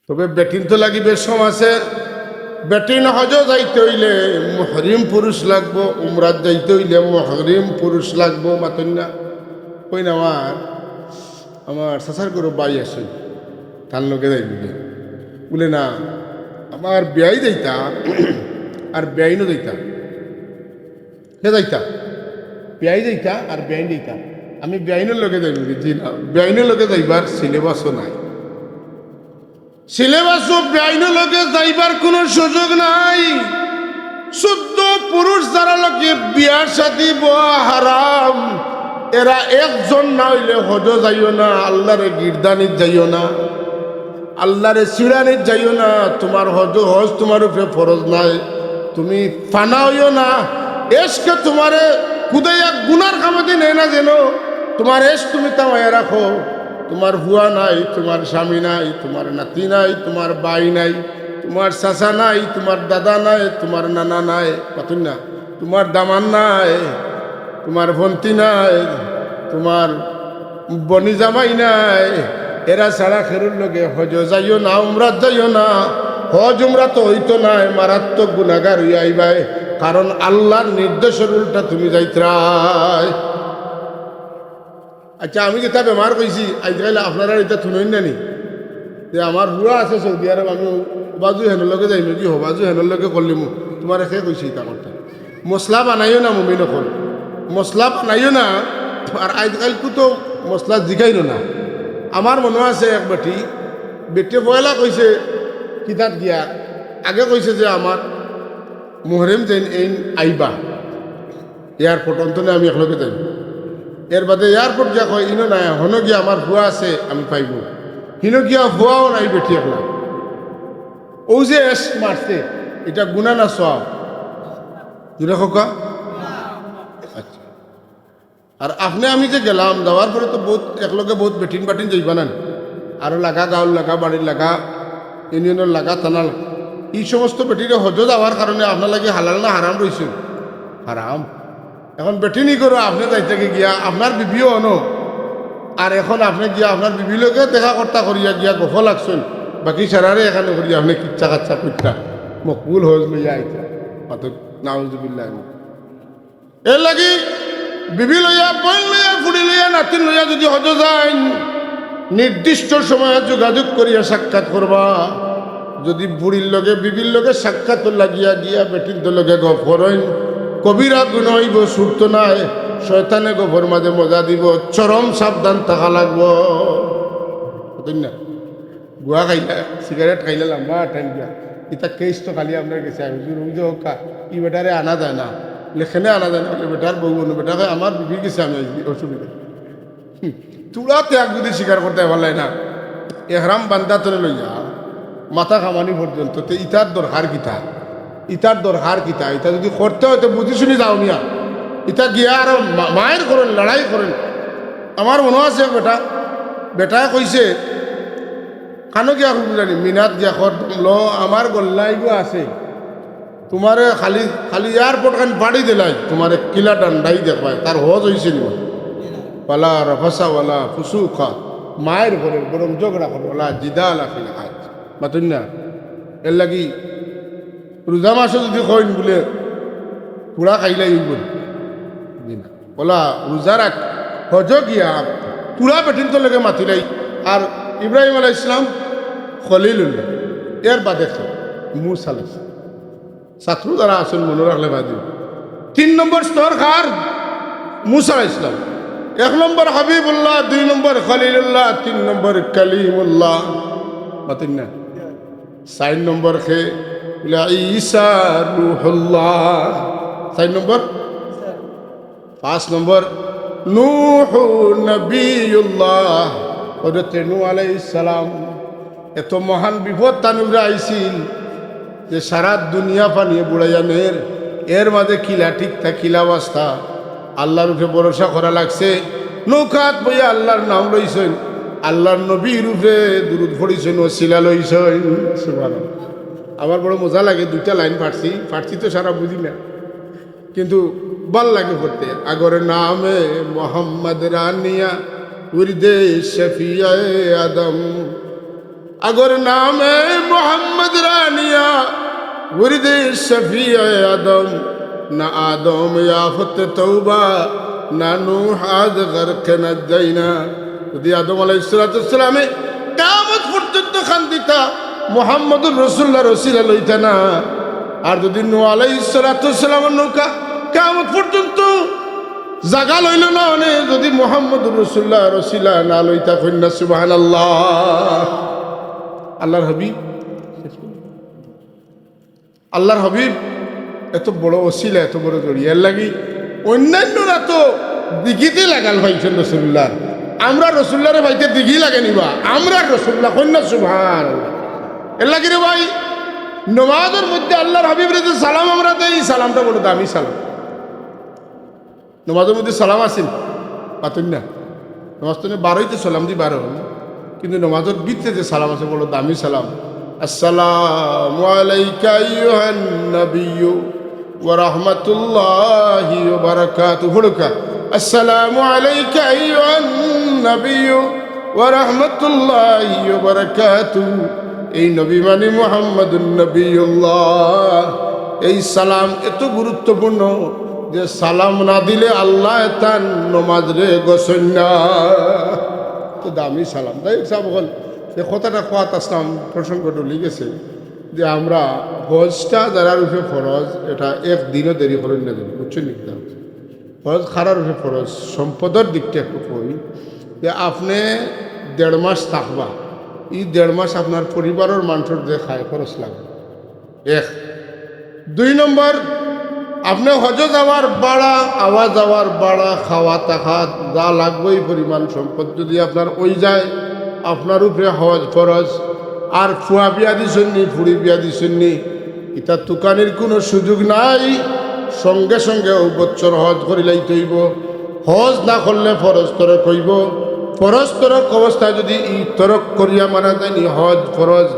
তবে বেটিন তো লাগিবে সমাজে বেটিন হজ যাইতে হইলে মুহরিম পুরুষ লাগবো, উমরাত যাইতে হইলে মুহরিম পুরুষ লাগবো। মাতন না কই না আমার চাচার করে বাই আছে, তার লোকে যাইবি বলে না আমার বেয়াই যাইতা আর বেআইনও যাইতা, হে যাইতা বেআই যাইতা আর বেআইন যাইতা। আমি বেআইনের লোকে যাইবি, জি না, বেআইনের লোকে যাইবার সিলেবাসও নাই, সিলেবাসও বেআইনের লোকে যাইবার কোনো সুযোগ নাই। শুদ্ধ পুরুষ যারা লোকে বিয়ার সাথী বয়া হারাম, এরা একজন না হইলে হজ যাইও না, আল্লাহরে গির্দানিত যাইও না, আল্লাহরে সিরানিত যাইও না। তোমার হজ তোমার উপরে ফরজ নাই, তুমি ফানা হইও না। এসকে তোমারে খুদাইয়া গুনার কামতি নেই না যেন, তোমার এস তুমি তামায় রাখো। তোমার হুয়া নাই, তোমার স্বামী নাই, তোমার নাতি নাই, তোমার বাই নাই, তোমার চাচা নাই, তোমার দাদা নাই, তোমার নানা নাই, পাতুন না, তোমার দামান নাই, তোমার ভন্তি নাই, তোমার বনি জামাই নাই। এরা ছাড়া খেরুর লগে হজ যাইও না, উমরাত যাইও না। হজ উমরা তো হইতো নাই, মারাত্মক গুনাহগার হইয়া আইবাই, কারণ আল্লাহর নির্দেশের উল্টা তুমি যাইত্রাই। আচ্ছা আমি যেটা বেমার কইছি আজকাল আপনারা এটা শুনেন না নি যে আমার বুড়া আছে সৌদি আরব, আমি বাজু হেনের লগে যাই নাকি হবাজু হেনের লগে করলি তোমার এসে কইছি এটা করতে। মশলা বানাইও না মমি নকল, মশলা বানাইও না। আর আজকালকু তো মশলা জিগাইল না। আমার মনে আছে এক বেটি পয়লা কইছে কিতাব দিয়া আগে কইছে যে আমার মোহরেম যেন এই আইবা এয়ারপোর্ট অন্তনে আমি একলগে যাই। এর বাদে এয়ারপোর্ট যা কয় ইনো নাই, হন গিয়া আমার ভুয়া আছে আমি পাইব, হিনো গিয়া ভুয়াও নাই বেটি একলা। ও যে এস মারছে এটা গুণা না সওয়াব? জুড়ে খোকা। আচ্ছা, আর আপনি আমি যে গেলাম যাওয়ার পরে তো বহুত একলগে বহুত বেটিন বাটিন যাইবা না, আরও লাগা গাঁৱৰ লাগা, বাড়ির লাগা, ইউনিয়নের লাগা, থানার এই সমস্ত বেটিরে হজ যাওয়ার কারণে আপনার লাগে হালাল না হারাম রয়েছে? হারাম। এখন বেটিনি করো আপনি যাইতে গিয়া আপনার বিবিও অনো, আর এখন আপনি গিয়া আপনার বিবির লোকে দেখা কর্তা করিয়া গিয়া গফ লাগছেন, বাকি সারারে এখানে করিয়া আপনি কিচ্ছা কাচ্ছা করতা মকবুল হজ লইয়া আইতা মাত্র নাউজুবিল্লাহ। এর লাগি বিবি লইয়া, বোন লইয়া, ফুড়ি লইয়া, নাতিন লইয়া যদি হজ যায় নির্দিষ্ট সময়ে যোগাযোগ করিয়া সাক্ষাৎ করবা। যদি বুড়ির লগে বিবির লগে সাক্ষাৎ লাগিয়া গিয়া বেটির লগে গফ করেন, কবিরা গুণ হইব, সুরত নাই, শয়তানে গফর মাঝে মজা দিব, চরম সাবধান থাকা লাগব। না গুয়া খাইলা, সিগারেট খাইলে লম্বা টাইম দিয়া ইতা কেস তো খালি আপনার গেছে হুজুর হোকা ই বেটারে আনা যায় না, লেখেনে আনা যায় না, বেটার বউ অন্য বেটাকে আমার বিবির গেছে আমি অসুবিধা। তুলা ত্যাগ যদি স্বীকার করতে পারলাই না, এহরাম বান্ধা তোরে লইয়া মাথা খামানি পর্যন্ত তো ইটার দরকার কিতা, ইটার দরকার কিতা? ইটা যদি করতে হয় তো বুঝি শুনি যাও নিয়া, ইটা গিয়া আর মায়ের করেন, লড়াই করেন। আমার মনে আছে বেটায় কইছে কানো গিয়া জানি মিনাত গিয়া ল আমার গল্লাইগো আছে, তোমারে খালি খালি এয়ারপোর্ট খান বাড়ি দিলাই, তোমারে কিলা ডান্ডাই দেখবাই, তার হজ হয়েছে নি ওয়ালা রফাসা ওয়ালা ফুসুখা, মায়ের ঘরে বরং ঝগড়া করো, ওলা জিদাল আফিল হাজ মাতুন না। এর লাগি রোজা মাসে যদি কইন বলে পুরা খাইলাই বল না, ওলা রোজা রাখ, হজ গিয়া পুরা বেটিন তো লেগে মাতিলাই। আর ইব্রাহিম আলাইহিস সালাম খলিলুল্লাহ, এর বাদে মুসা আলাইহিস সালাম, ছাত্র যারা আছেন মনে রাখলে বাদি। 3 নম্বর স্তর কার? মুসা আলাইহিস সালাম। 1 নম্বর হাবিবুল্লাহ, 2 নম্বর খলিলুল্লাহ, 3 নম্বর কালিমুল্লাহ মাতিন না। 4 নম্বর খে ঈসা রূহুল্লাহ, 4 নম্বর। 5 নম্বর নূহ নবিয়ুল্লাহ, হযরত নূহ আলাইহিস সালাম। এত মহান বিপদ তানুরা আইছিল যে সারা দুনিয়া পানিয়ে বুড়াইয়ানের, এর মাঝে কিলা ঠিক থা কিলা অবস্থা, আল্লাহর উপরে ভরসা করা লাগছে। নৌকাত বইয়া আল্লাহর নাম লইছেন, আল্লাহর নবীর উপরে দুরূদ পড়িছেন, ওসিলা লইছেন। সুবহানাল্লাহ। আমার বড় মজা লাগে, 2টা লাইন পাঠছি তো সারা বুঝি না, কিন্তু ভাল লাগে পড়তে। আগর নামে মোহাম্মদ রানিয়া উর্দে শফিয়ায়ে আদম, अगर नाम मोहम्मद रानिया वरिद शफी आदम न आदम याफत तौबा ना नूह आज गर्क न जाइना যদি আদম আলাইহিসসালামে কিয়ামত পর্যন্ত খান্দিতা মুহাম্মদুর রাসূলুল্লাহ রসিলা লইতা না আর যদি নূহ আলাইহিসসালামের নৌকা কিয়ামত পর্যন্ত জাগা লইল না মানে যদি মুহাম্মদুর রাসূলুল্লাহ রসিলা না লইতা কইনা সুবহানাল্লাহ আল্লাহর হাবিব আল্লাহর হাবিব এত বড় ওসিলা এত বড় জড়িয়ার লাগি অন্যান্যরা তো দিঘিতে লাগাল ভাইছেন রাসূলুল্লাহ আমরা রসুল্লাহরে ভাইতে দিঘি লাগে নিবা আমরা রসুল্লাহ কন্যা সুবহান এর লাগি রে ভাই নমাজের মধ্যে আল্লাহর হাবিব রে যে সালাম আমরা দেই সালামটা বড় দামি সালাম নমাজের মধ্যে সালাম আসেন পাতুন না নমাজ তো 12তে সালাম দি 12 কিন্তু নমাজের ভিতরে যে সালাম আছে বড় দামি সালাম আসসালামু আলাইকা আইয়ুহান নাবিয়্যু ওয়া রাহমাতুল্লাহি ওয়া বারাকাতুহু বড়কা আসসালামু আলাইকা আইয়ুহান নাবিয়্যু ওয়া রাহমাতুল্লাহি ওয়া বারাকাতুহু এই নবী মানে মুহাম্মাদুন নবিয়্যুল্লাহ এই সালাম এত গুরুত্বপূর্ণ যে সালাম না দিলে আল্লাহ তার নমাজ রে গোসন না তো দামি সালাম তাই সব হল যে কথাটা কোয়াত আসলাম প্রসঙ্গটা লিখেছে যে আমরা হজটা যারা রূপে ফরজ এটা একদিনও দেরি করেন না দেরি বুঝছেন নিতে ফরজ খারার রূপে ফরজ সম্পদের দিকটা একটু কই যে আপনি 1.5 মাস থাকবা এই 1.5 মাস আপনার পরিবারের মানুষের যে খায় খরচ লাগবে 2 নম্বর আপনি হজ যাওয়ার বাড়া আওয়া যাওয়ার বাড়া খাওয়া টাকা যা লাগবে এই পরিমাণ সম্পদ যদি আপনার ওই যায় আপনার উপরে হজ ফরজ আর ফুয়া বিয়া দিছেননি ফুড়ি বিয়া দিছেননি এটা তুকানির কোনো সুযোগ নাই সঙ্গে সঙ্গে ও বছর হজ করিলাই তৈব হজ না করলে ফরজ তরক হইব ফরজ তরক অবস্থায় যদি ই তরক করিয়া মারা যায়নি হজ ফরজ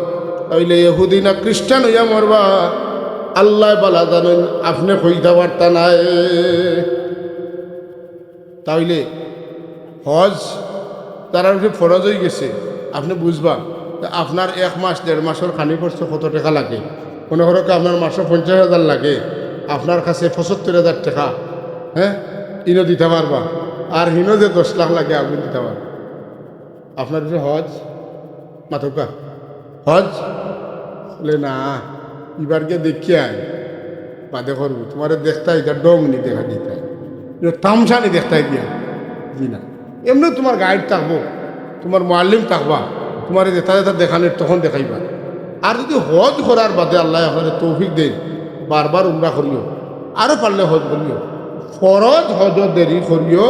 তাইলে ইহুদি না খ্রিস্টান হইয়া মরবা আল্লাহ বালা জানেন আপনি কইতে পারতা নাই তাইলে হজ তারা ফরজ হয়ে গেছে আপনি বুঝবা আপনার 1 মাস 1.5 মাসের খানি খরচ কত টাকা লাগে মনে করো আপনার মাসে 50,000 লাগে আপনার কাছে 75,000 টাকা হ্যাঁ ইনো দিতে পারবা আর হিনো যে 10 লাখ লাগে আপনি দিতে পারবেন আপনার যে হজ মাথকা হজ বলে না এবার গিয়ে দেখিয়ে বাদে করবো তোমার দেখতাই এটা ডং নি দেখা দিতে তামসা নি দেখতাই দিয়া জি না এমনি তোমার গাইড থাকবো তোমার মুআল্লিম থাকবা তোমার যেটা যেটা দেখানোর তখন দেখাইবা আর যদি হজ করার বাদে আল্লাহ আপনাদের তৌফিক দেন বারবার উমরা করিও আরও পারলে হজ করিও ফরজ হজ দেরি করিও